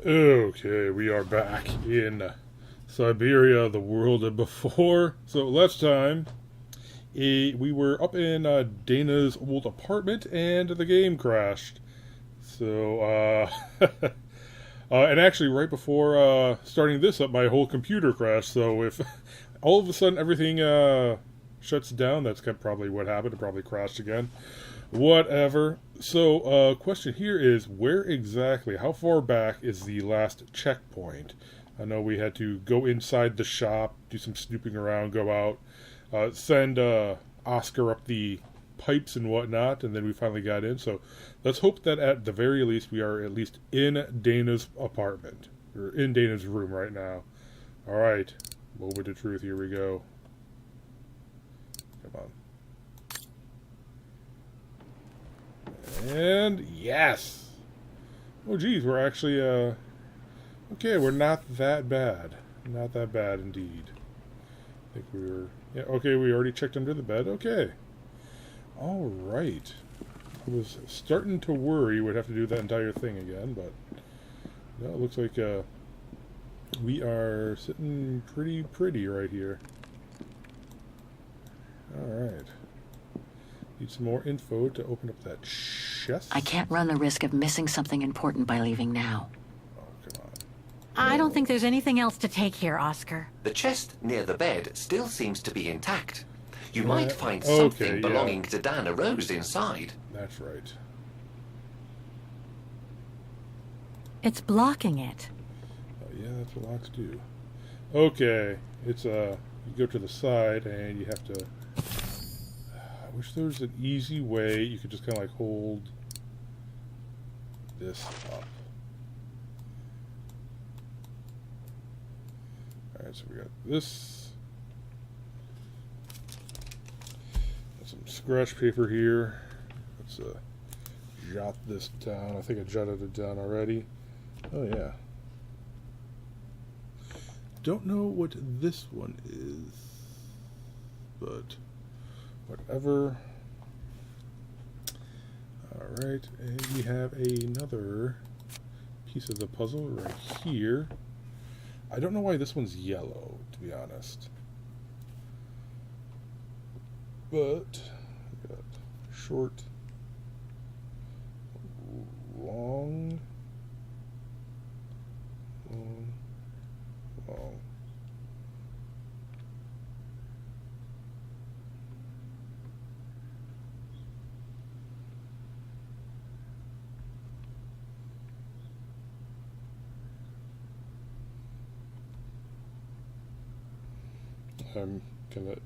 Okay, we are back in Syberia, the world before. So last time, we were up in Dana's old apartment, and the game crashed. So, and actually, right before starting this up, my whole computer crashed. So if all of a sudden everything shuts down, that's probably what happened. It probably crashed again. Whatever. So, question here is, where exactly, how far back is the last checkpoint? I know we had to go inside the shop, do some snooping around, go out, send Oscar up the pipes and whatnot, and then we finally got in. So let's hope that at the very least we are at least in Dana's apartment, or in Dana's room right now. Alright, moment of truth, here we go. Come on. And yes! Oh geez, we're actually, okay, we're not that bad. Not that bad indeed. I think we were, yeah, okay, we already checked under the bed, okay. Alright. I was starting to worry we'd have to do that entire thing again, but no, it looks like, we are sitting pretty right here. Alright. Need some more info to open up that chest. I can't run the risk of missing something important by leaving now. Oh, come on. I don't think there's anything else to take here, Oscar. The chest near the bed still seems to be intact. You might find okay, something yeah. belonging to Dana Rose inside. That's right. It's blocking it. Oh, yeah, that's what locks do. Okay, it's you go to the side and you have to. I wish there was an easy way you could just kind of like hold this up. All right, so we got this. Got some scratch paper here. Let's jot this down. I think I jotted it down already. Oh yeah. Don't know what this one is, but whatever. Alright, and we have another piece of the puzzle right here. I don't know why this one's yellow, to be honest. But we got short, long, long. I'm kind of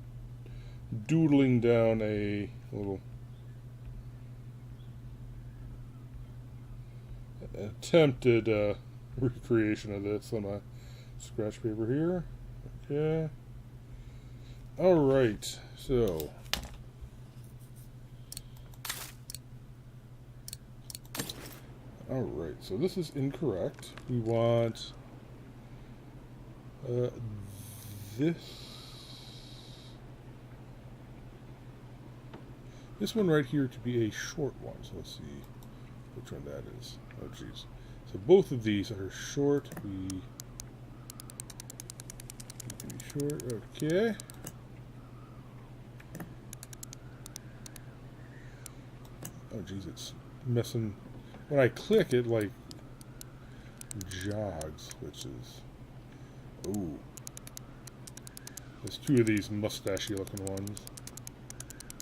doodling down a little attempted recreation of this on my scratch paper here. Okay. Alright, so alright, so this is incorrect. We want this one right here to be a short one. So let's see which one that is. Oh jeez. So both of these are short. We can be short. Okay. Oh jeez, it's messing. When I click it, like jogs, which is. Ooh. There's two of these mustachy looking ones.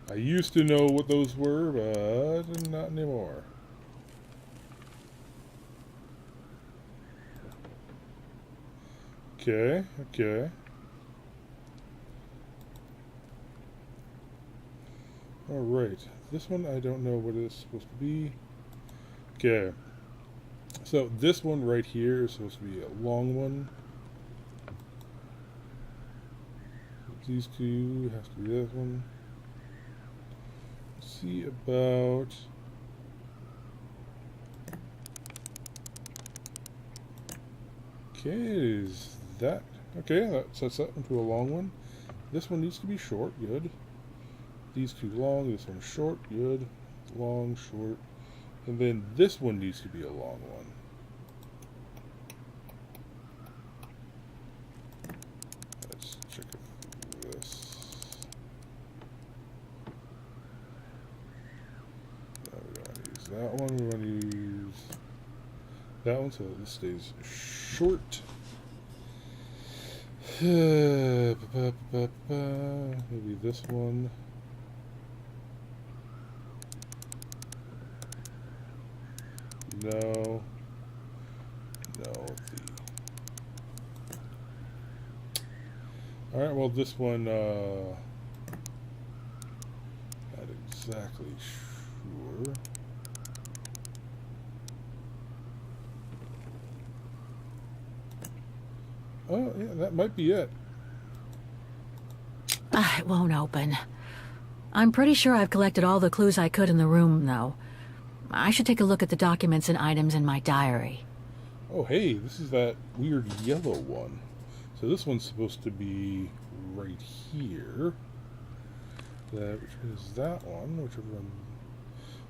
I used to know what those were, but not anymore. Okay, okay. Alright, this one I don't know what it's supposed to be. Okay. So this one right here is supposed to be a long one. These two has to be this one. Let's see about. Okay, is that okay? That sets that into a long one. This one needs to be short. Good. These two long. This one short. Good. Long, short, and then this one needs to be a long one. that one, so this stays short. Maybe this one. No. Alright, well, this one, not exactly sure. Oh, yeah, that might be it. It won't open. I'm pretty sure I've collected all the clues I could in the room, though. I should take a look at the documents and items in my diary. Oh, hey, this is that weird yellow one. So this one's supposed to be right here. Which is that one, whichever one.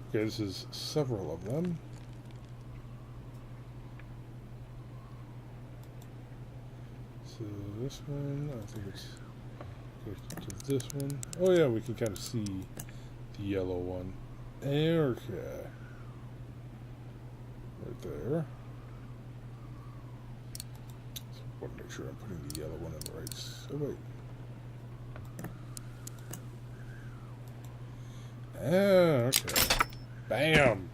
Okay, this is several of them. So this one, I think it's connected to this one. Oh yeah, we can kind of see the yellow one. Okay. Right there. So I want to make sure I'm putting the yellow one in the right. Oh wait. Okay. Bam.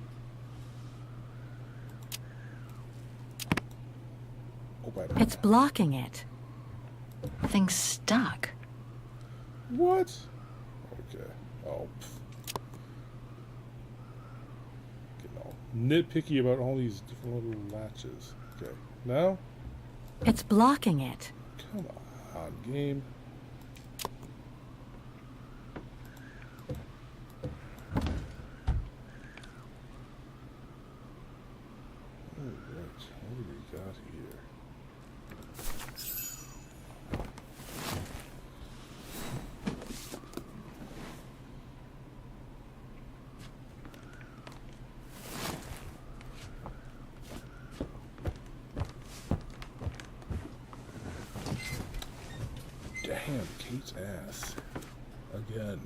It's blocking it. Thing's stuck. What? Okay. Oh. Getting all nitpicky about all these different little latches. Okay. Now? It's blocking it. Come on, game. Alright, what do we got here? Damn, Kate's ass. Again.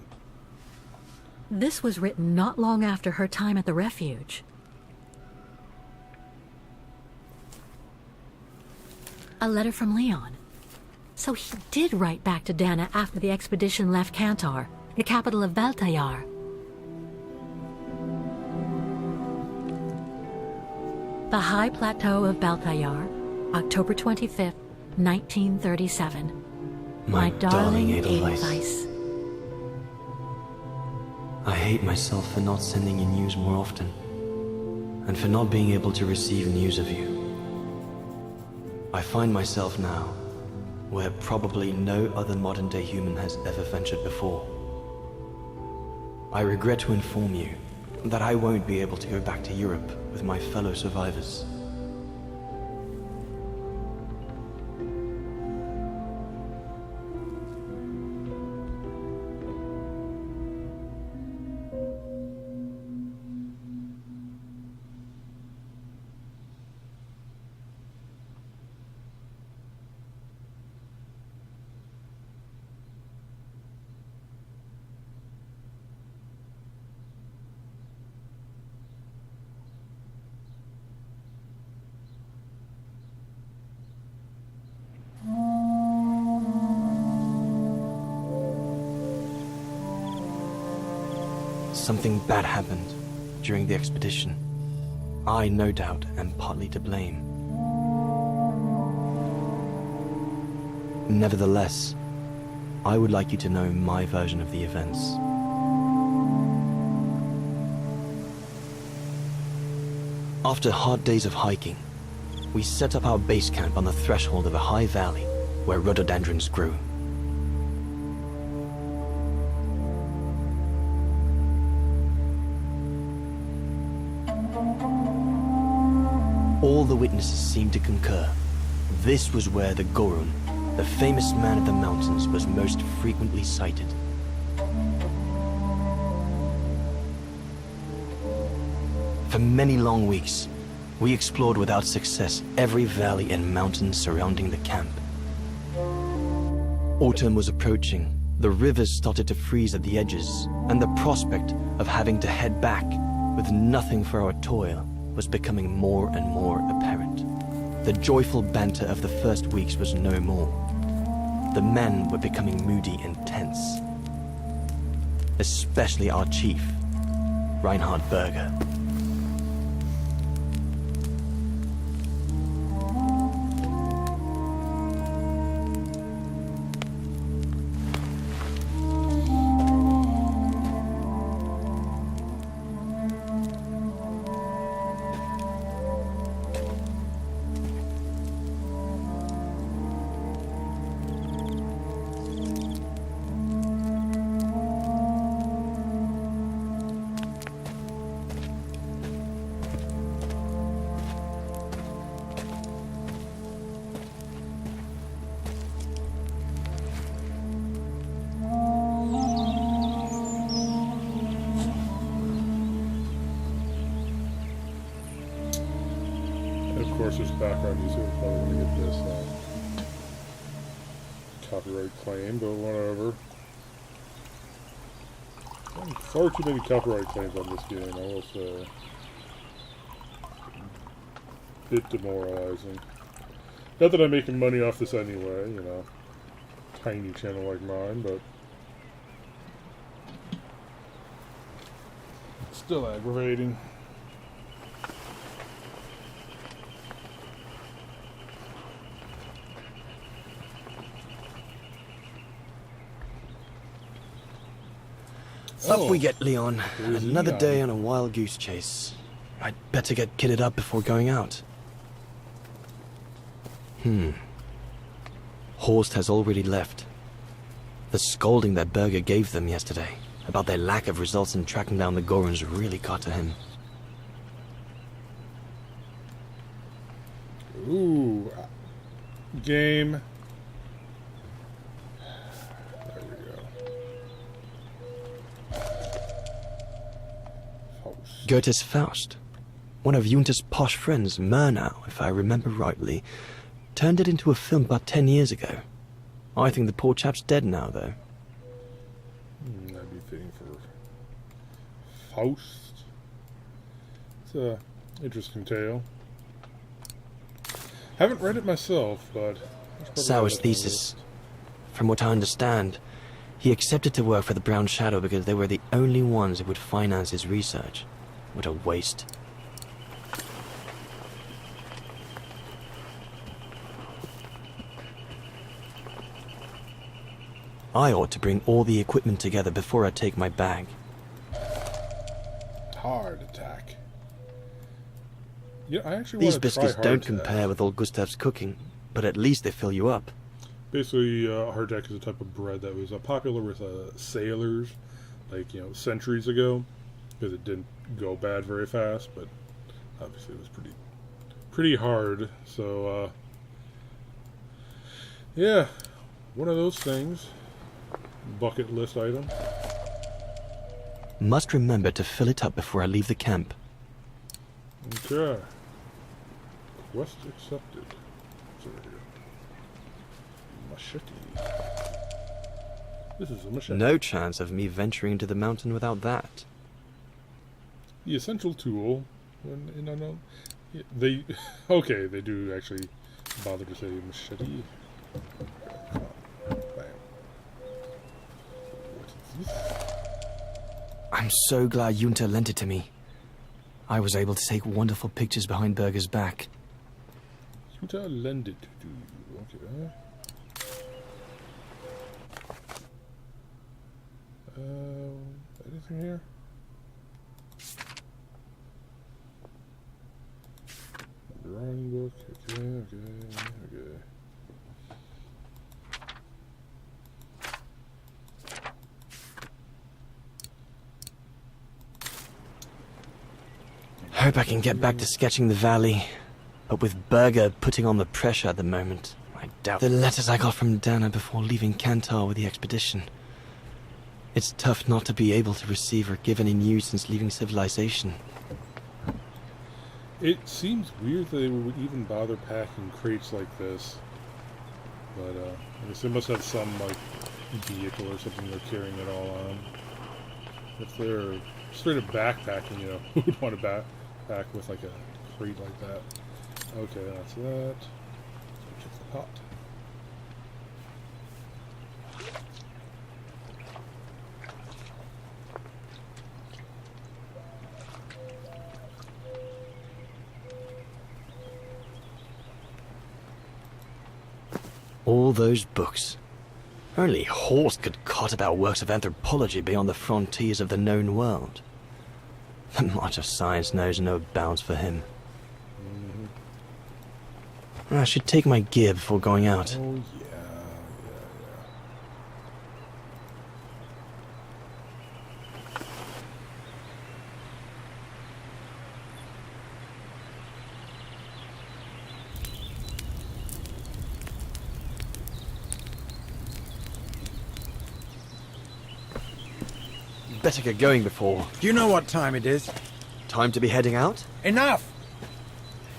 This was written not long after her time at the refuge. A letter from Leon. So he did write back to Dana after the expedition left Kantar, the capital of Baltayar. The High Plateau of Baltayar, October 25th, 1937. My darling Edelweiss. I hate myself for not sending you news more often, and for not being able to receive news of you. I find myself now where probably no other modern-day human has ever ventured before. I regret to inform you that I won't be able to go back to Europe with my fellow survivors. Something bad happened during the expedition. I, no doubt, am partly to blame. Nevertheless, I would like you to know my version of the events. After hard days of hiking, we set up our base camp on the threshold of a high valley where rhododendrons grew. All the witnesses seemed to concur. This was where the Gorun, the famous man of the mountains, was most frequently sighted. For many long weeks, we explored without success every valley and mountain surrounding the camp. Autumn was approaching, the rivers started to freeze at the edges, and the prospect of having to head back with nothing for our toil was becoming more and more apparent. The joyful banter of the first weeks was no more. The men were becoming moody and tense. Especially our chief, Reinhard Berger. Of course, there's background music. We're probably going to get this copyright claim, but whatever. Far too many copyright claims on this game, I will say. A bit demoralizing. Not that I'm making money off this anyway, you know. Tiny channel like mine, but it's still aggravating. Up we get, Leon. There's Another Leon. day on a wild goose chase. I'd better get kitted up before going out. Horst has already left. The scolding that Berger gave them yesterday about their lack of results in tracking down the Gorons really got to him. Ooh. Game. There we go. Faust. Goethe's Faust, one of Junter's posh friends, Murnau, if I remember rightly, turned it into a film about 10 years ago. I think the poor chap's dead now, though. That'd be fitting for Faust. It's a interesting tale. Haven't read it myself, but Sauer's thesis. From what I understand, he accepted to work for the Brown Shadow because they were the only ones who would finance his research. What a waste. I ought to bring all the equipment together before I take my bag. Hard attack. Yeah, I actually These want to try biscuits hard don't attack. compare with old Gustav's cooking, but at least they fill you up. Basically, hardtack is a type of bread that was popular with sailors, like, centuries ago, because it didn't go bad very fast, but obviously it was pretty hard. So, yeah, one of those things. Bucket list item. Must remember to fill it up before I leave the camp. Okay. Quest accepted. What's over here? Machete. This is a machete. No chance of me venturing into the mountain without that. The essential tool. They okay. They do actually bother to say machete. Bam. What is this? I'm so glad Junta lent it to me. I was able to take wonderful pictures behind Berger's back. Junta lend it to you. Okay. Anything here? Drawing book. Okay. Hope I can get back to sketching the valley, but with Berger putting on the pressure at the moment, I doubt. The letters I got from Dana before leaving Kantar with the expedition. It's tough not to be able to receive or give any news since leaving civilization. It seems weird that they would even bother packing crates like this. But, I guess they must have some, vehicle or something they're carrying it all on. If they're straight up backpacking, who would want to backpack with like a crate like that. Okay, that's that. Check the pot. All those books. Only Horst could cot about works of anthropology beyond the frontiers of the known world. The march of science knows no bounds for him. I should take my gear before going out. Oh, yeah. Better get going before... Do you know what time it is? Time to be heading out? Enough!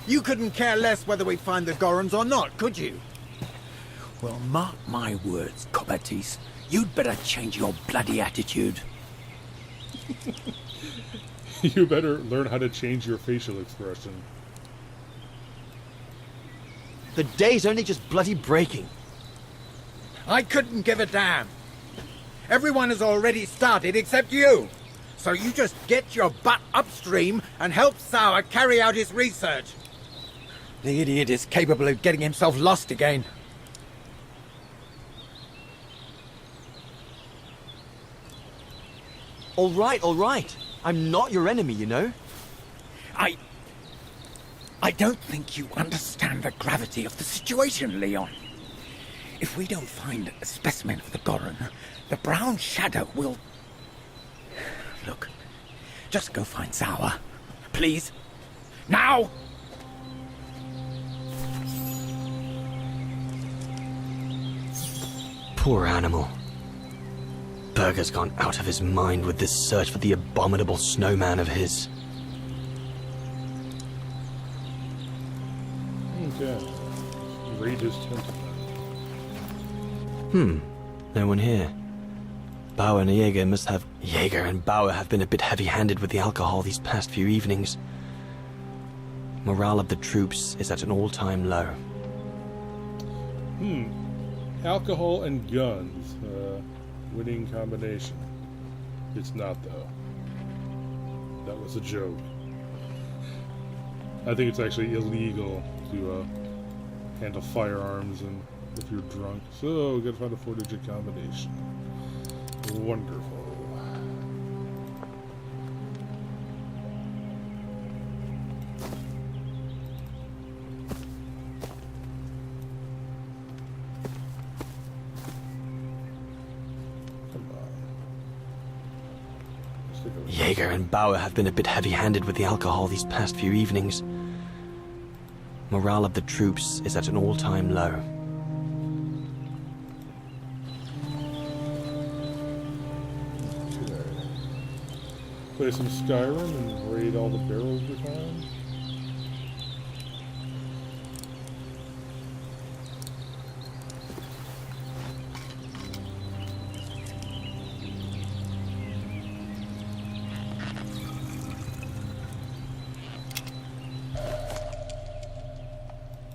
You couldn't care less whether we find the Gorons or not, could you? Well, mark my words, Copperteeth. You'd better change your bloody attitude. You better learn how to change your facial expression. The day's only just bloody breaking. I couldn't give a damn. Everyone has already started except you. So you just get your butt upstream and help Sauer carry out his research. The idiot is capable of getting himself lost again. All right. I'm not your enemy, you know. I don't think you understand the gravity of the situation, Leon. If we don't find a specimen of the Goron, the brown shadow will... Look, just go find Sauer. Please. Now! Poor animal. Berger's gone out of his mind with this search for the abominable snowman of his. Okay. Raid his tent. No one here. Bauer and Jaeger must have... Jaeger and Bauer have been a bit heavy-handed with the alcohol these past few evenings. Morale of the troops is at an all-time low. Alcohol and guns. Winning combination. It's not, though. That was a joke. I think it's actually illegal to handle firearms and if you're drunk. So, gotta find a 4-digit combination. Wonderful. Jaeger and Bauer have been a bit heavy-handed with the alcohol these past few evenings. Morale of the troops is at an all-time low. Play some Skyrim and raid all the barrels we found.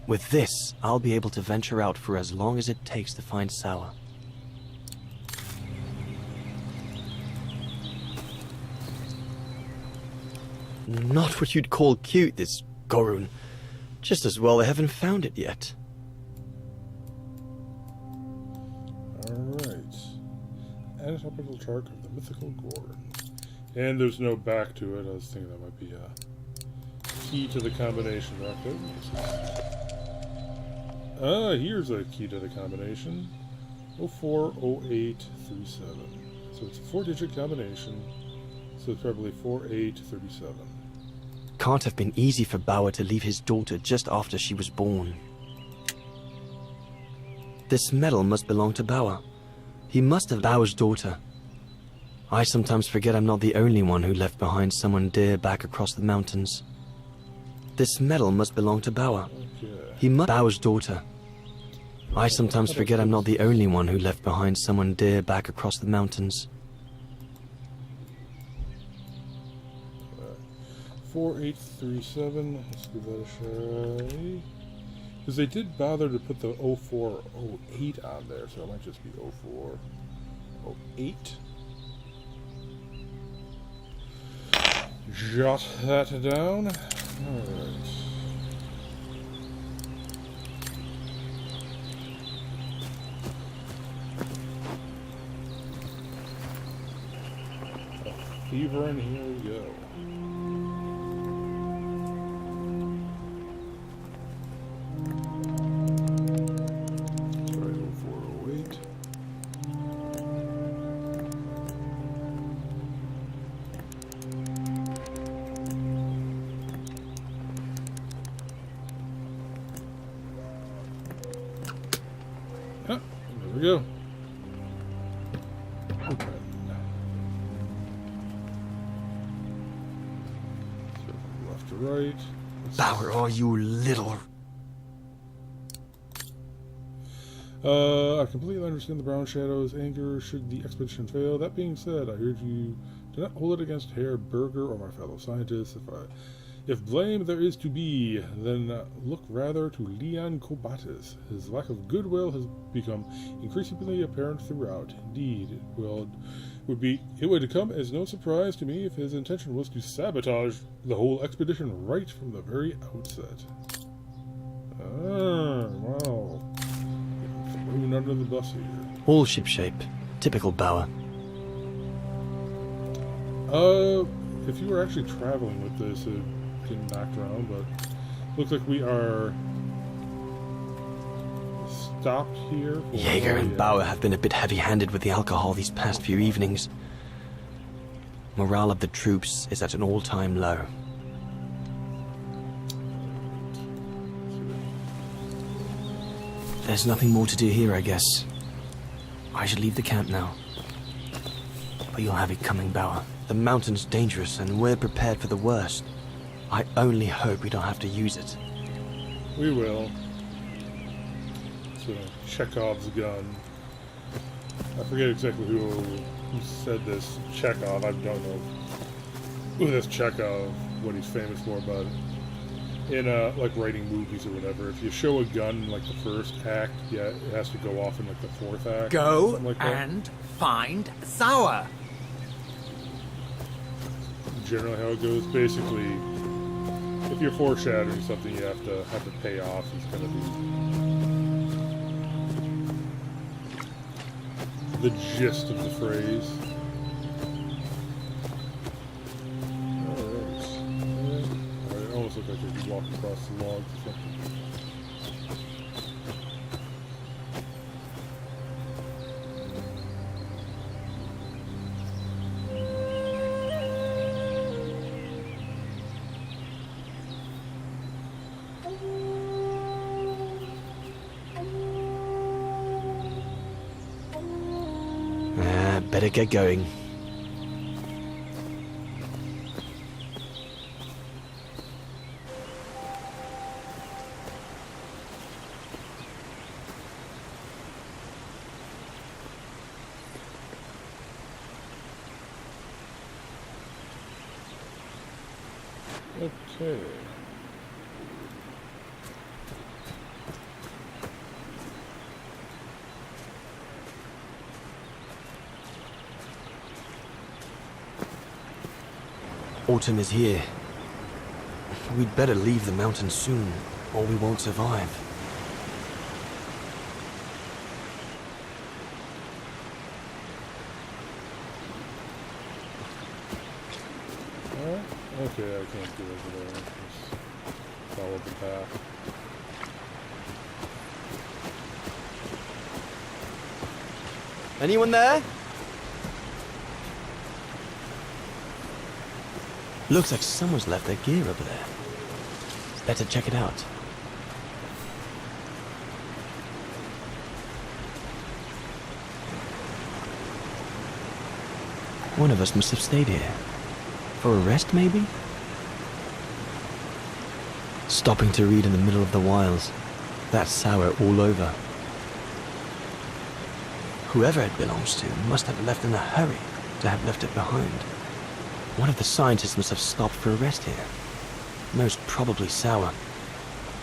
With this, I'll be able to venture out for as long as it takes to find Sauer. Not what you'd call cute, this Gorun. Just as well they haven't found it yet. Alright. Anatomical chart of the mythical Gorn. And there's no back to it. I was thinking that might be a key to the combination back there. Here's a key to the combination. 040837. So it's a 4-digit combination. So it's probably 4837. Can't have been easy for Bauer to leave his daughter just after she was born. This medal must belong to Bauer. He must have Bauer's daughter. I sometimes forget I'm not the only one who left behind someone dear back across the mountains. This medal must belong to Bauer. Okay. He must Bauer's daughter. I sometimes forget I'm not the only one who left behind someone dear back across the mountains. 4837. Let's give that a try. Because they did bother to put the 0408 on there, so it might just be 0408. Jot that down. Alright. Fever, and here we go. Try 0408. Ah, there we go. Right. Bauer, oh, you little... I completely understand the Brown Shadow's anger should the expedition fail. That being said, I heard you do not hold it against Herr Berger or my fellow scientists. If blame there is to be, then look rather to Leon Kobatis. His lack of goodwill has become increasingly apparent throughout. Indeed, it would come as no surprise to me if his intention was to sabotage the whole expedition right from the very outset. Ah, wow. Thrown under the bus here. All shipshape. Typical Bauer. If you were actually traveling with this, it getting knocked around, but looks like we are stopped here. Jaeger and Bauer have been a bit heavy-handed with the alcohol these past few evenings. Morale of the troops is at an all-time low. There's nothing more to do here, I guess. I should leave the camp now. But you'll have it coming, Bauer. The mountain's dangerous, and we're prepared for the worst. I only hope we don't have to use it. We will. So, Chekhov's gun. I forget exactly who said this. Chekhov, I don't know who this Chekhov, what he's famous for, but in like writing movies or whatever, if you show a gun in like the first act, yeah, it has to go off in like the fourth act. Go like that. and find Sauer. Generally how it goes. Basically, if you're foreshadowing something you have to pay off, it's gonna be the gist of the phrase. Alright. It almost looks like they'd be walking across the logs or something. Better get going. Okay. Autumn is here. We'd better leave the mountains soon, or we won't survive. Okay, I can't get over there. Just follow the path. Anyone there? Looks like someone's left their gear over there. Better check it out. One of us must have stayed here. For a rest, maybe? Stopping to read in the middle of the wilds. That's sour all over. Whoever it belongs to must have left in a hurry to have left it behind. One of the scientists must have stopped for a rest here. most probably sour.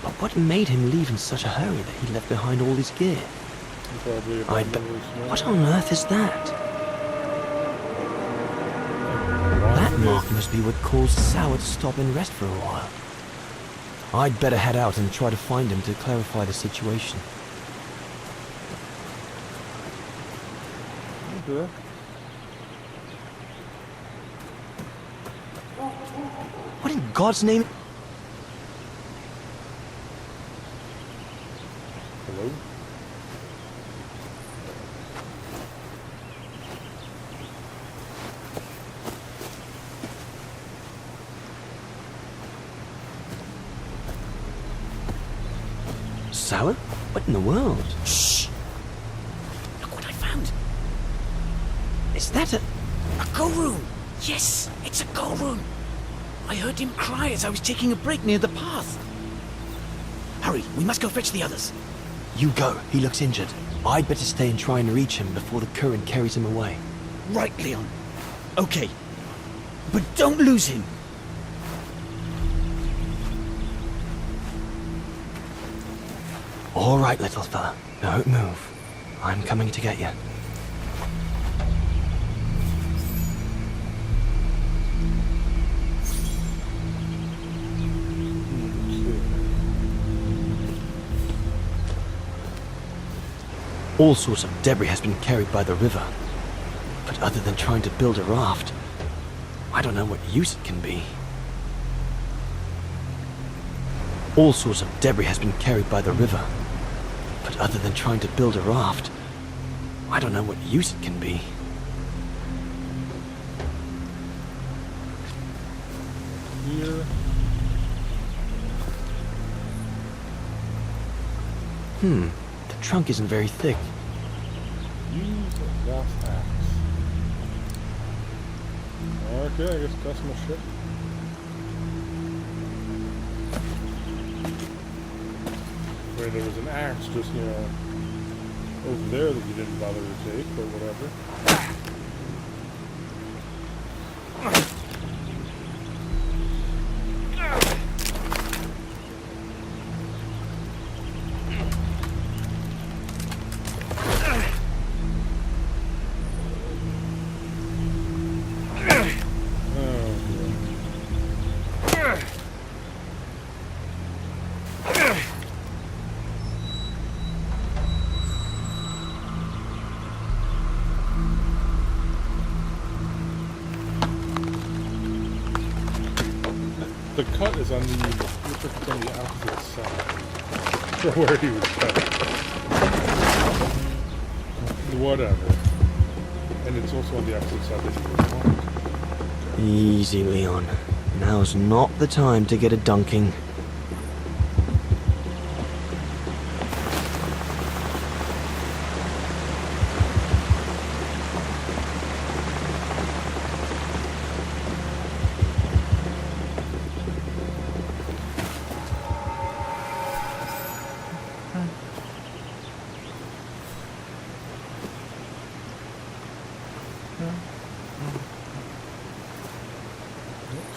But what made him leave in such a hurry that he left behind all his gear? Probably What on earth is that? That mark must be what caused Sour to stop and rest for a while. I'd better head out and try to find him to clarify the situation. Okay. What in God's name? Hello? Sour? What in the world? Shh! Look what I found. Is that a... A go room! Yes, it's a go room! I heard him cry as I was taking a break near the path. Hurry, we must go fetch the others. You go. He looks injured. I'd better stay and try and reach him before the current carries him away. Right, Leon. Okay. But don't lose him. All right, little fella. Don't move. I'm coming to get you. All sorts of debris has been carried by the river. But other than trying to build a raft, I don't know what use it can be. All sorts of debris has been carried by the river. But other than trying to build a raft, I don't know what use it can be. Here. The trunk isn't very thick. Use a rough axe. Okay, I guess that's my ship. Wait, there was an axe just, over there that you didn't bother to take, but whatever. The cut is on the, looks like it's on the opposite side from where he was cut. Whatever. And it's also on the opposite side that he was walking. Easy, Leon. Now's not the time to get a dunking.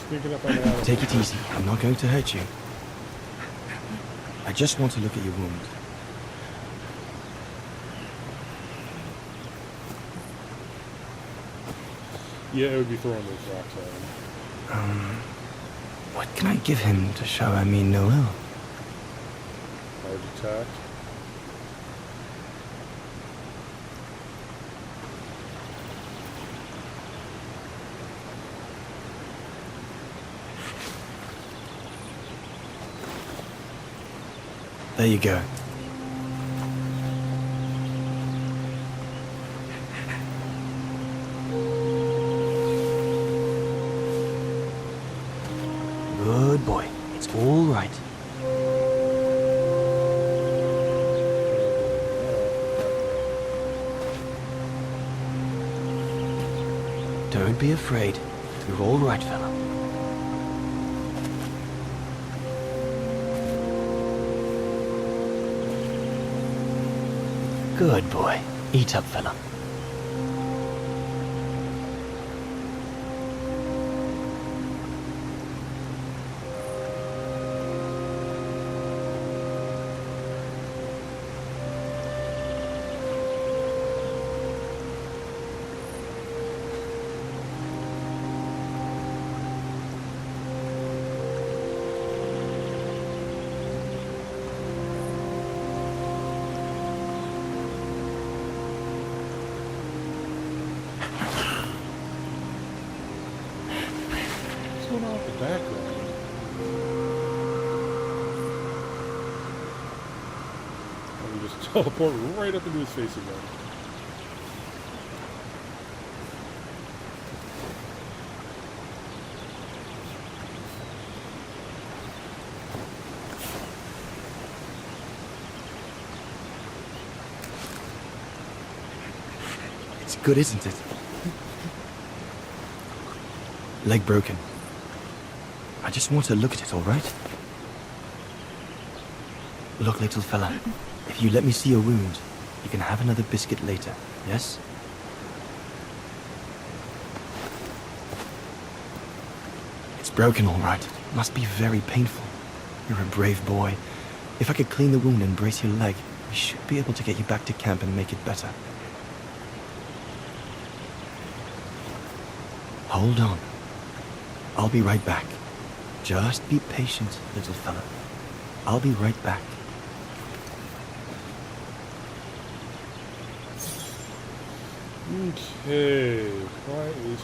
Sneaking up on the alley. Take it easy. I'm not going to hurt you. I just want to look at your wound. Yeah, it would be throwing those rocks at him. What can I give him to show I mean no ill? Hard attack. There you go. Good boy. It's all right. Don't be afraid. You're all right, fella. Good boy. Eat up, fella. just teleport right up into his face again. It's good, isn't it? Leg broken. I just want to look at it, all right? Look, little fella, if you let me see your wound, you can have another biscuit later, yes? It's broken, all right. Must be very painful. You're a brave boy. If I could clean the wound and brace your leg, we should be able to get you back to camp and make it better. Hold on. I'll be right back. Just be patient, little fella. I'll be right back. Okay, why is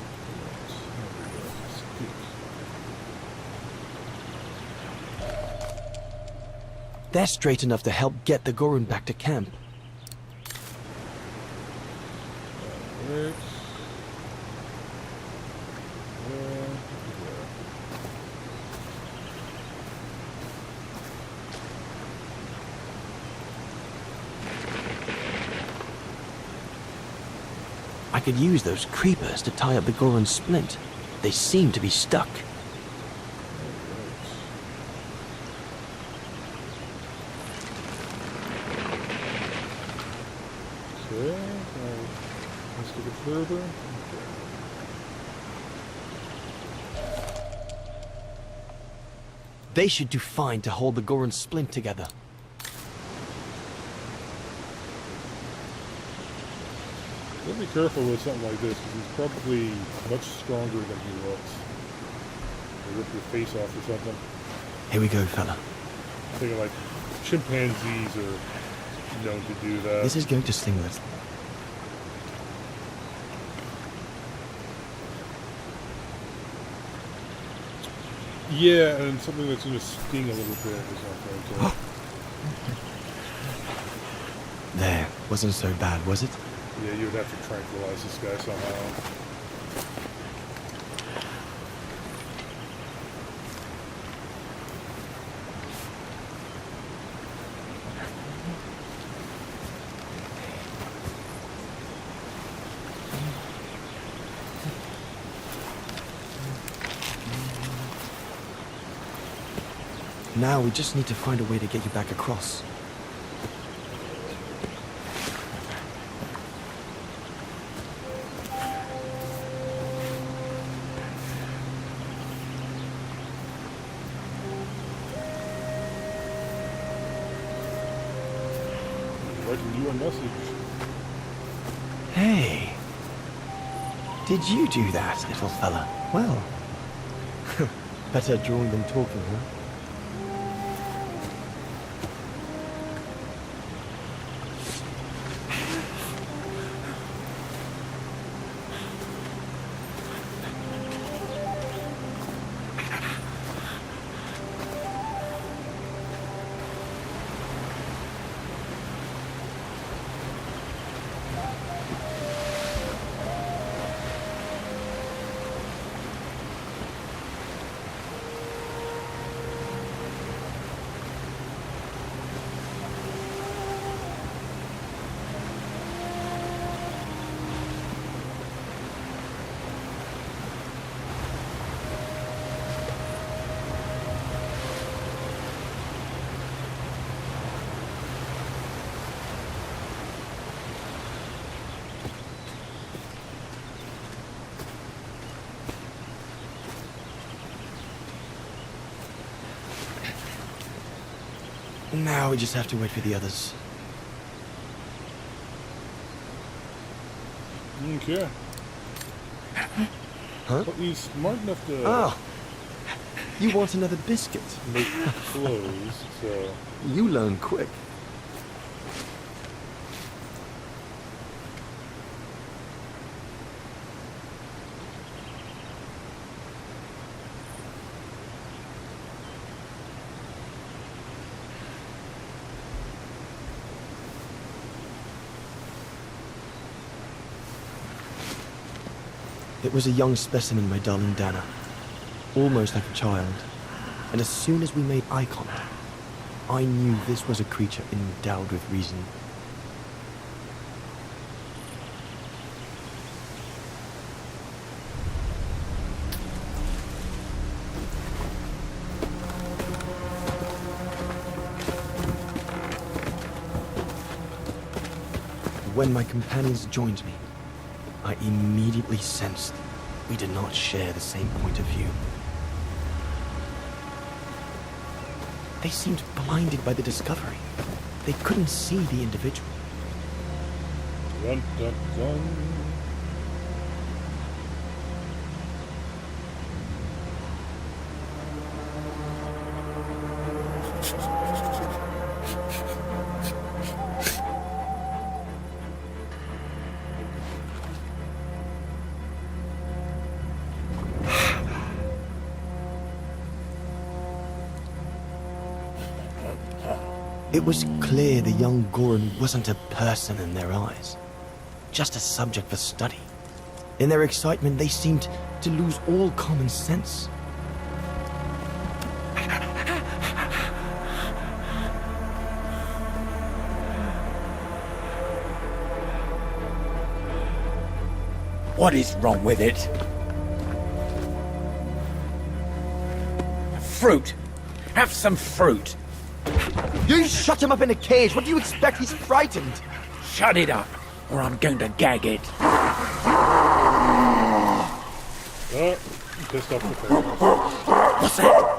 They're straight enough to help get the Gorun back to camp. Right. I could use those creepers to tie up the Gorun splint. They seem to be stuck. Okay, let's get it further. They should do fine to hold the Gorun splint together. Gotta be careful with something like this, because he's probably much stronger than he looks. He'll rip your face off or something. Here we go, fella. I think like chimpanzees are known to do that. This is going to sting a little. Yeah, and something that's going to sting a little bit or something. So. There. Wasn't so bad, was it? Yeah, you would have to tranquilize this guy somehow. Now we just need to find a way to get you back across. Writing you a message. Hey. Did you do that, little fella? Well. Better drawing than talking, huh? Now we just have to wait for the others. Okay. Huh? But he's smart enough to Oh! You want another biscuit? make clothes, so... You learn quick. It was a young specimen, my darling Dana. Almost like a child. And as soon as we made eye contact, I knew this was a creature endowed with reason. When my companions joined me, I immediately sensed we did not share the same point of view. They seemed blinded by the discovery. They couldn't see the individual. Dun, dun, dun. It was clear the young Goran wasn't a person in their eyes, just a subject for study. In their excitement, they seemed to lose all common sense. What is wrong with it? Fruit! Have some fruit! You shut him up in a cage. What do you expect? He's frightened. Shut it up, or I'm going to gag it. Pissed off the parents. What's that?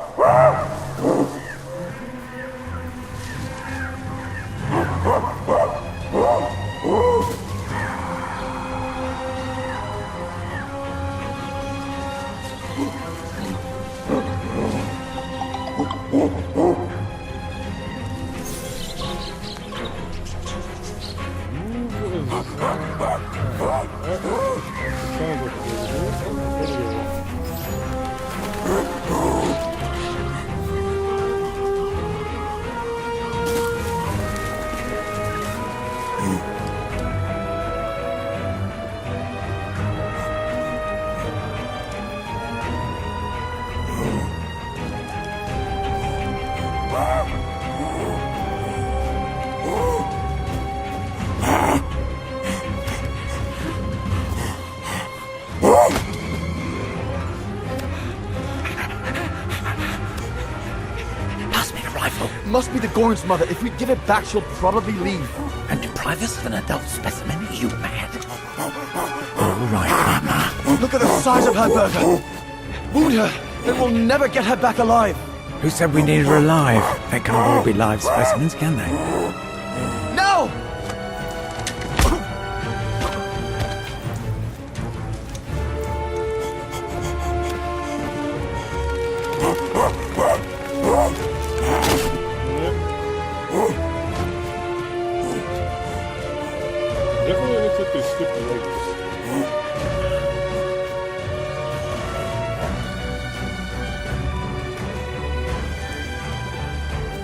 Pass me the rifle. Must be the Goran's mother. If we give it back, she'll probably leave. And deprive us of an adult specimen? Are you mad? All right, Mama. Look at the size of her burger. Wound her, then we'll never get her back alive. Who said we need her alive? They can't all be live specimens, can they? No! Definitely looks like they skipped legs.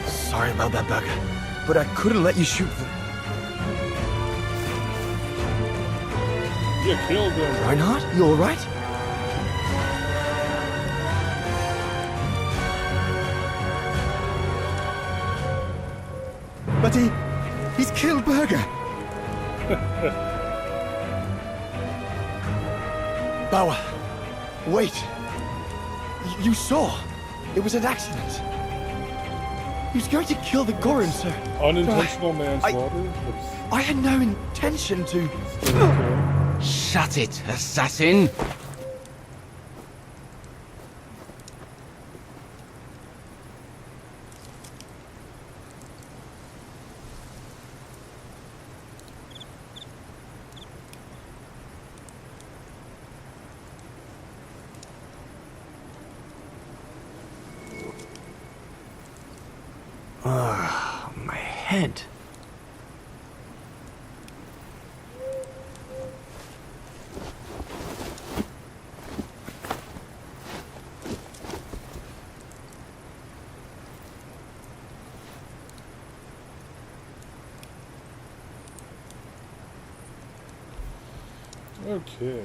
Sorry about that, Burger, but I couldn't let you shoot them. You killed them. Reinhardt, you alright? But he's killed Burger. Bauer, wait. You saw. It was an accident. He was going to kill the Goran, sir. Unintentional manslaughter. I had no intention to... Shut it, assassin! My head. Okay.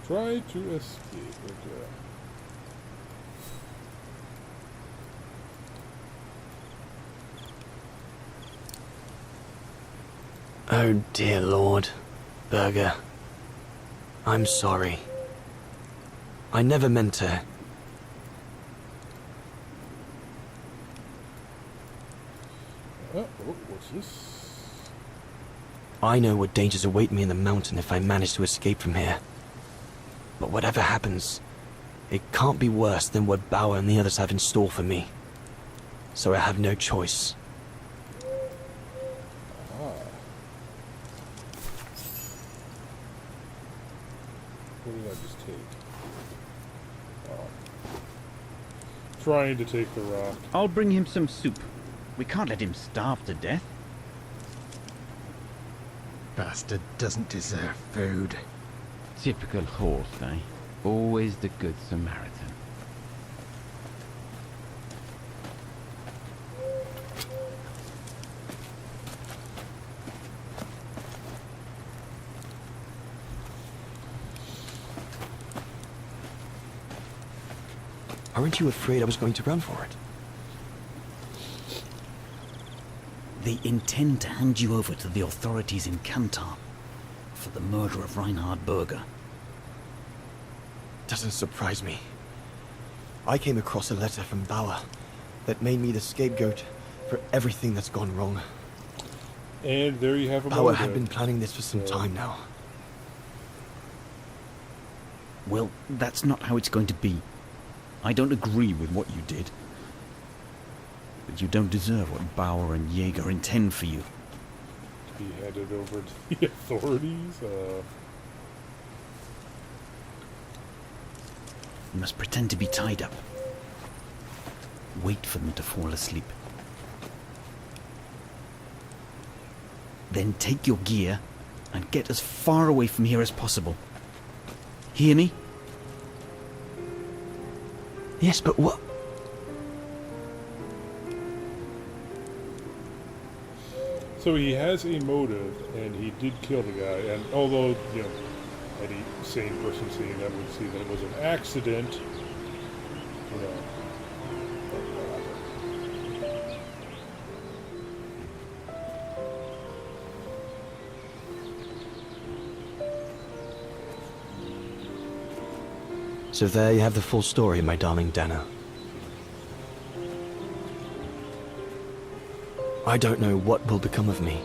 Try to escape. Okay. Oh dear Lord. Burger. I'm sorry. I never meant to... Oh, what's this? I know what dangers await me in the mountain if I manage to escape from here. But whatever happens, it can't be worse than what Bauer and the others have in store for me. So I have no choice. What did I just take? Oh. Trying to take the rock. I'll bring him some soup. We can't let him starve to death. Bastard doesn't deserve food. Typical horse, eh? Always the good Samaritan. Aren't you afraid I was going to run for it? They intend to hand you over to the authorities in Kantar for the murder of Reinhard Berger. Doesn't surprise me. I came across a letter from Bauer that made me the scapegoat for everything that's gone wrong. And there you have a Bauer had been planning this for some time now. Well, that's not how it's going to be. I don't agree with what you did. But you don't deserve what Bauer and Jaeger intend for you. Be handed over to the authorities? You must pretend to be tied up. Wait for them to fall asleep. Then take your gear and get as far away from here as possible. Hear me? Yes, but what? So he has a motive, and he did kill the guy, and although, you know, any sane person seeing that would see that it was an accident, you know. So there you have the full story, my darling Dana. I don't know what will become of me,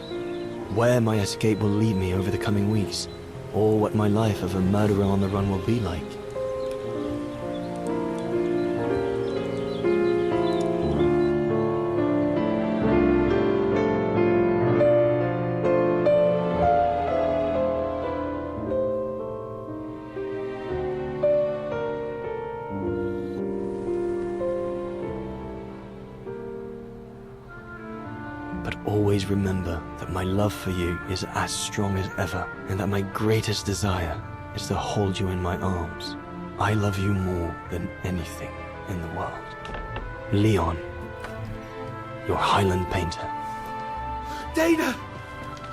where my escape will lead me over the coming weeks, or what my life of a murderer on the run will be like. But always remember that my love for you is as strong as ever, and that my greatest desire is to hold you in my arms. I love you more than anything in the world. Leon, your Highland painter. Dana!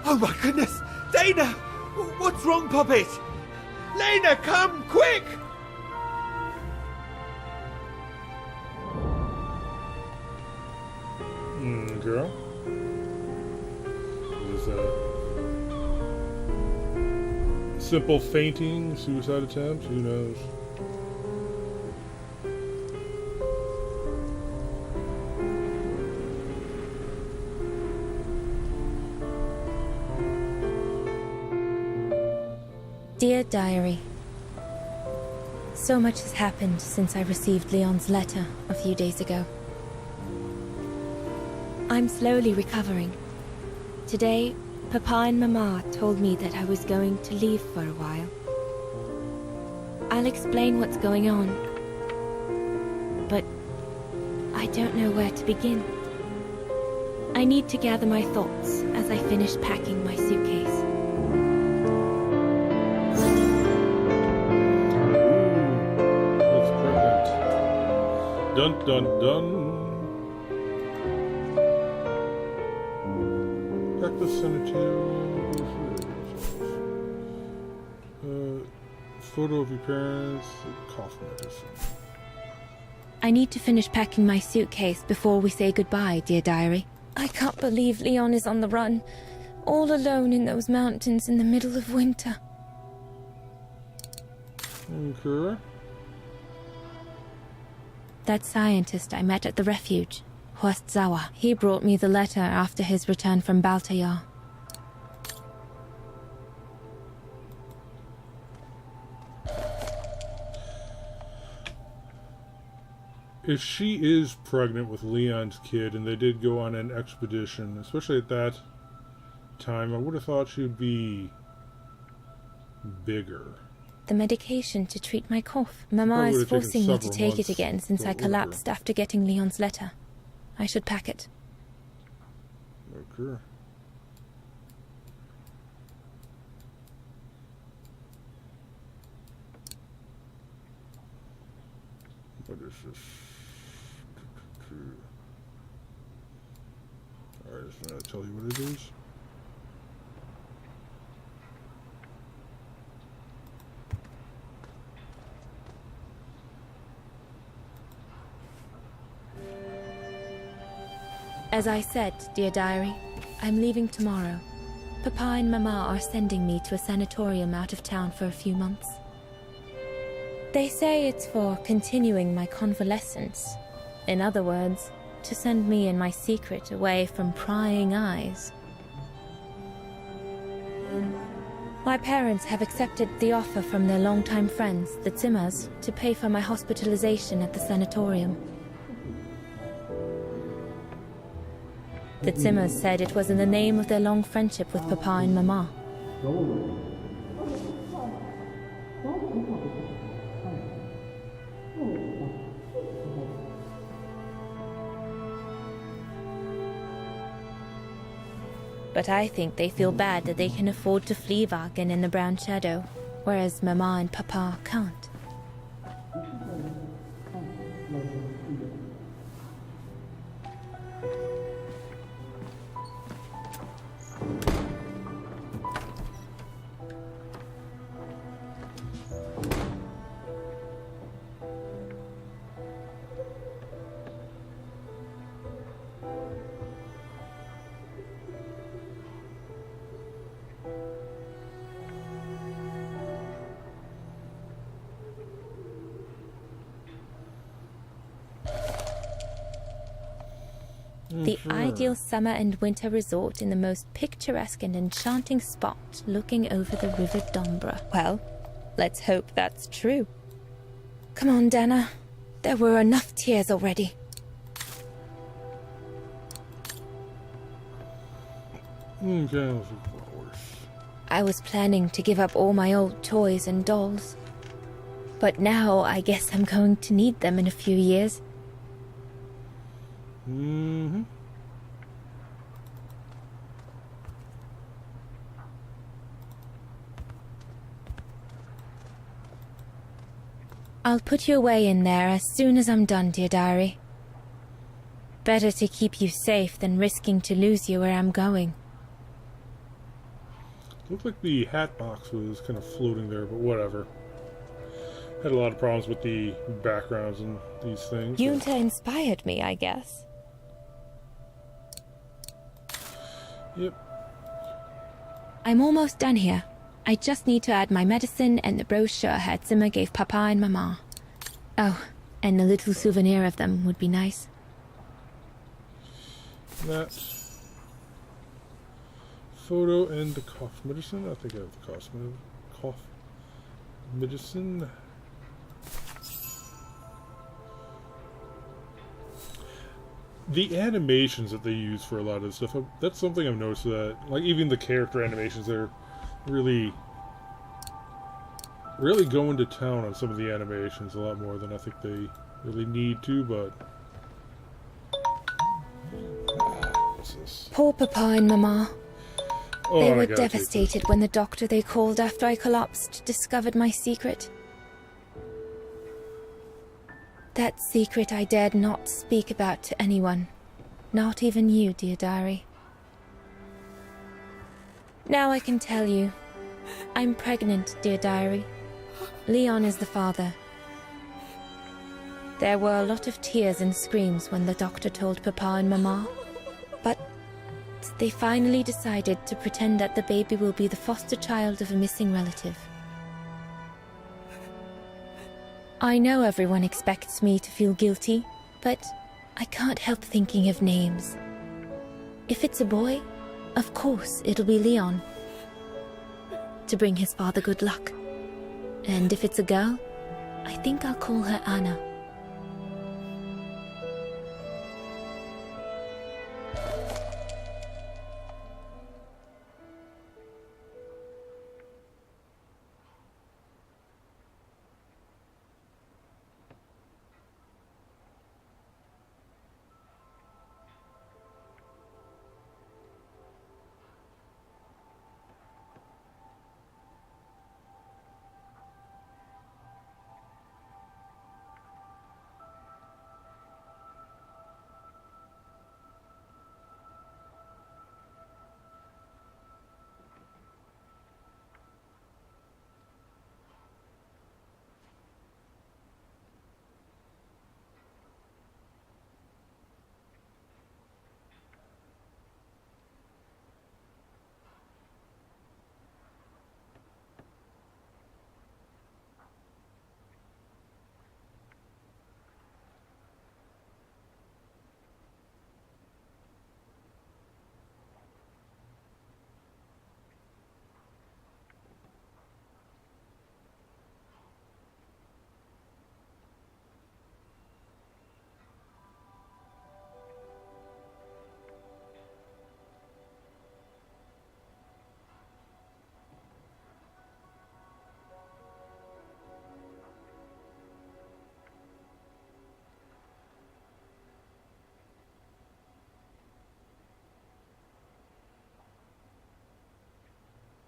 Oh my goodness! Dana! What's wrong, Puppet? Lena, come, quick! Girl? Is a simple fainting, suicide attempt? Who knows? Dear Diary, so much has happened since I received Leon's letter a few days ago. I'm slowly recovering. Today, Papa and Mama told me that I was going to leave for a while. I'll explain what's going on, but I don't know where to begin. I need to gather my thoughts as I finish packing my suitcase. Looks pregnant. Dun dun dun. Pack the sanitary. photo of your parents, cough medicine. I need to finish packing my suitcase before we say goodbye, dear diary. I can't believe Leon is on the run, all alone in those mountains in the middle of winter. Okay. That scientist I met at the refuge, Horst Sauer, he brought me the letter after his return from Baltayar. If she is pregnant with Leon's kid and they did go on an expedition, especially at that time, I would have thought she would be bigger. The medication to treat my cough. Mama is forcing me to take it again since I collapsed after getting Leon's letter. I should pack it. Okay. What is this? Alright, it's going to tell you what it is. As I said, dear diary, I'm leaving tomorrow. Papa and Mama are sending me to a sanatorium out of town for a few months. They say it's for continuing my convalescence. In other words, to send me and my secret away from prying eyes. My parents have accepted the offer from their longtime friends, the Zimmers, to pay for my hospitalization at the sanatorium. The Zimmers said it was in the name of their long friendship with Papa and Mama. But I think they feel bad that they can afford to flee Wagen in the Brown Shadow, whereas Mama and Papa can't. The ideal summer and winter resort in the most picturesque and enchanting spot looking over the River Dombra. Well, let's hope that's true. Come on, Dana. There were enough tears already. Okay. I was planning to give up all my old toys and dolls. But now I guess I'm going to need them in a few years. Mm-hmm. I'll put you away in there as soon as I'm done, dear diary. Better to keep you safe than risking to lose you where I'm going. Looked like the hat box was kind of floating there, but whatever. Had a lot of problems with the backgrounds and these things. Yunta inspired me, I guess. Yep. I'm almost done here. I just need to add my medicine and the brochure Herr Zimmer gave Papa and Mama. Oh, and a little souvenir of them would be nice. That photo and the cough medicine. I think I have the cough medicine. The animations that they use for a lot of this stuff, that's something I've noticed, that like even the character animations, they're really going to town on some of the animations, a lot more than I think they really need to, but what's this? Poor Papa and Mama. Oh, They were devastated when the doctor they called after I collapsed discovered my secret. That secret I dared not speak about to anyone. Not even you, dear diary. Now I can tell you. I'm pregnant, dear diary. Leon is the father. There were a lot of tears and screams when the doctor told Papa and Mama, but they finally decided to pretend that the baby will be the foster child of a missing relative. I know everyone expects me to feel guilty, but I can't help thinking of names. If it's a boy, of course it'll be Leon, to bring his father good luck. And if it's a girl, I think I'll call her Anna.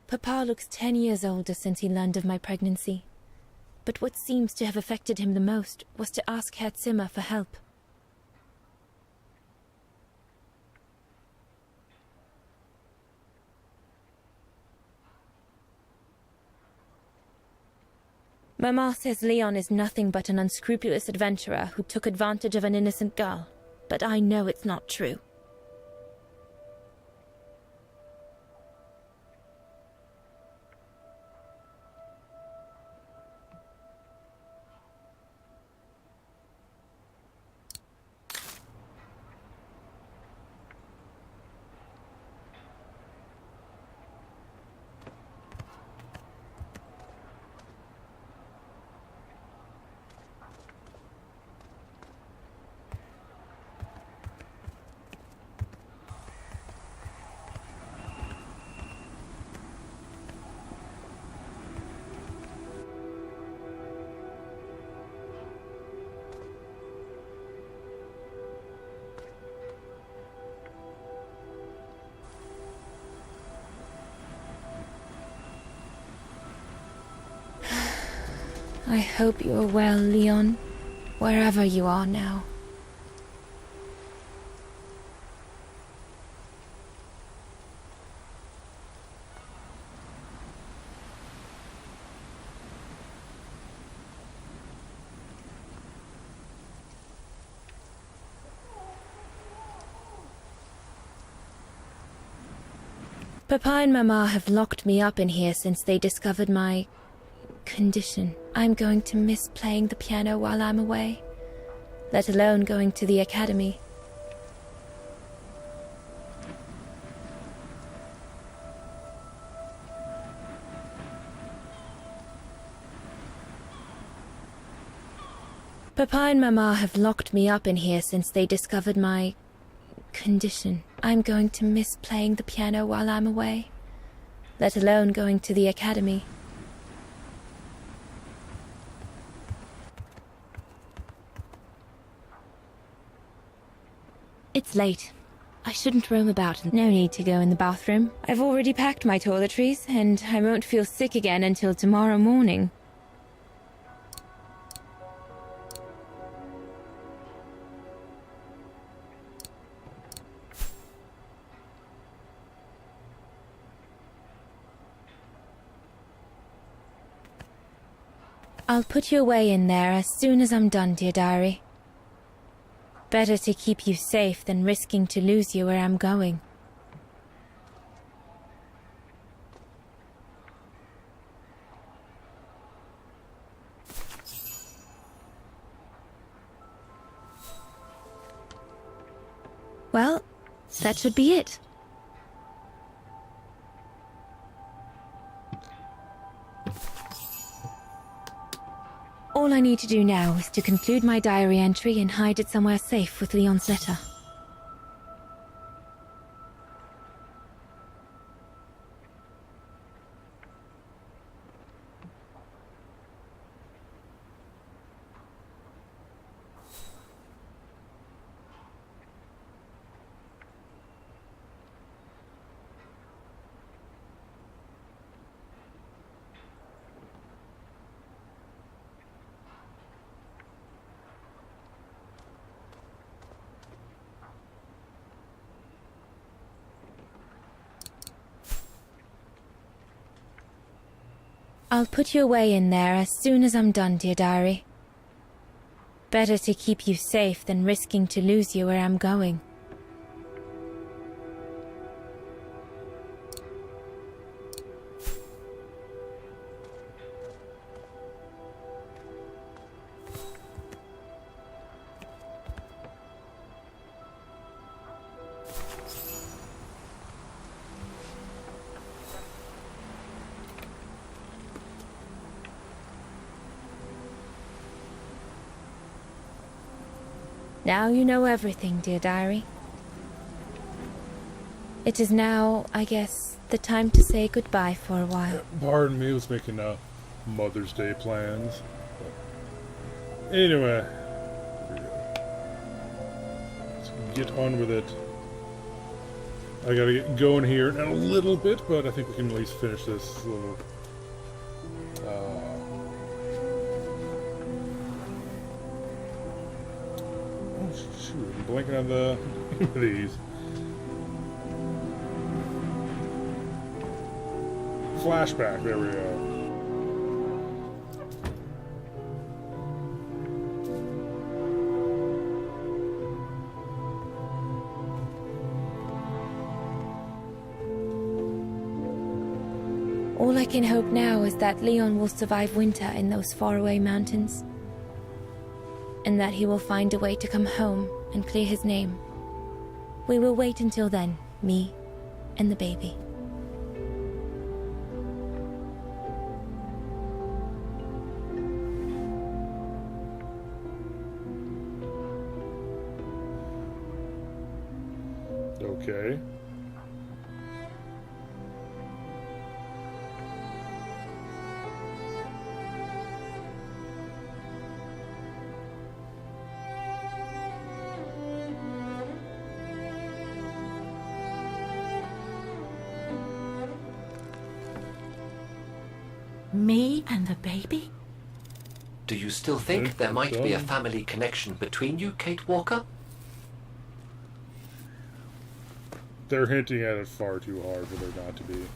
Papa looks 10 years older since he learned of my pregnancy. But what seems to have affected him the most was to ask Herr Zimmer for help. Mama says Leon is nothing but an unscrupulous adventurer who took advantage of an innocent girl, but I know it's not true. I hope you are well, Leon, wherever you are now. Papa and Mama have locked me up in here since they discovered my condition. I'm going to miss playing the piano while I'm away, let alone going to the academy. Papa and Mama have locked me up in here since they discovered my condition. I'm going to miss playing the piano while I'm away, let alone going to the academy. It's late. I shouldn't roam about. No need to go in the bathroom. I've already packed my toiletries, and I won't feel sick again until tomorrow morning. I'll put you away in there as soon as I'm done, dear diary. Better to keep you safe than risking to lose you where I'm going. Well, that should be it. All I need to do now is to conclude my diary entry and hide it somewhere safe with Leon's letter. I'll put you away in there as soon as I'm done, dear diary. Better to keep you safe than risking to lose you where I'm going. Now you know everything, dear diary. It is now, I guess, the time to say goodbye for a while. Pardon me, I was making Mother's Day plans. But anyway, let's get on with it. I gotta get going here in a little bit, but I think we can at least finish this little. Shoot, I'm blanking on the name of these. Flashback, there we go. All I can hope now is that Leon will survive winter in those faraway mountains. And that he will find a way to come home and clear his name. We will wait until then, me and the baby. Okay. Me and the baby? Do you still think there might be a family connection between you, Kate Walker? They're hinting at it far too hard for there not to be.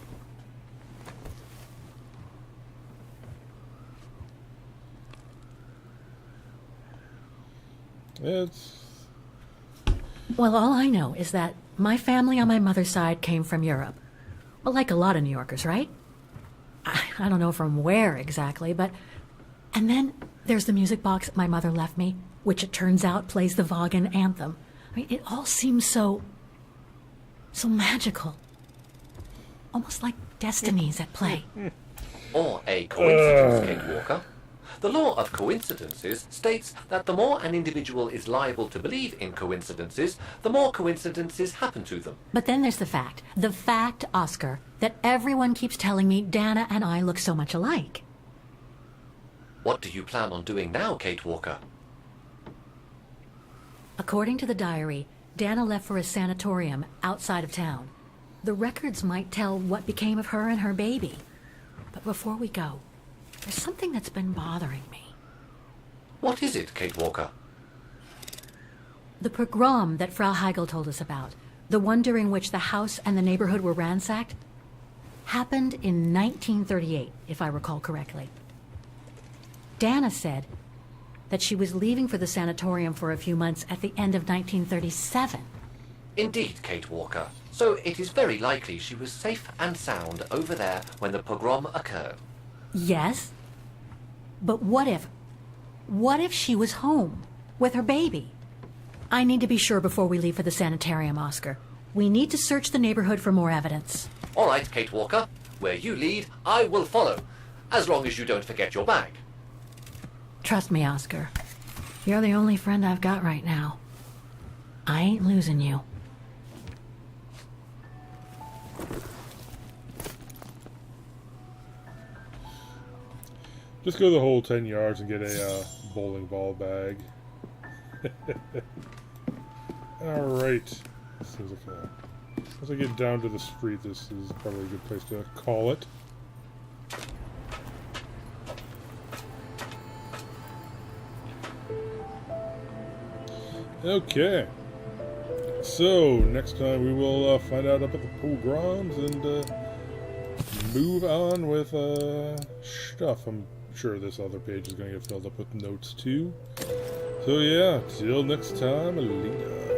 It's... Well, all I know is that my family on my mother's side came from Europe. Well, like a lot of New Yorkers, right? I don't know from where exactly, but... And then there's the music box my mother left me, which it turns out plays the Vaughan anthem. I mean, it all seems so magical. Almost like destinies at play. Or a coincidence, Kate Walker. The law of coincidences states that the more an individual is liable to believe in coincidences, the more coincidences happen to them. But then there's the fact, Oscar, that everyone keeps telling me Dana and I look so much alike. What do you plan on doing now, Kate Walker? According to the diary, Dana left for a sanatorium outside of town. The records might tell what became of her and her baby. But before we go, there's something that's been bothering me. What is it, Kate Walker? The pogrom that Frau Heigl told us about, the one during which the house and the neighborhood were ransacked, happened in 1938, if I recall correctly. Dana said that she was leaving for the sanatorium for a few months at the end of 1937. Indeed, Kate Walker. So it is very likely she was safe and sound over there when the pogrom occurred. Yes, but what if she was home with her baby? I need to be sure before we leave for the sanitarium, Oscar. We need to search the neighborhood for more evidence. All right, Kate Walker. Where you lead, I will follow. As long as you don't forget your bag. Trust me, Oscar. You're the only friend I've got right now. I ain't losing you. Just go the whole 10 yards and get a bowling ball bag. Alright. Seems like as I get down to the street, this is probably a good place to call it. Okay. So, next time we will find out about the pogroms and move on with stuff. I'm sure this other page is going to get filled up with notes too. So yeah, till next time, Alina.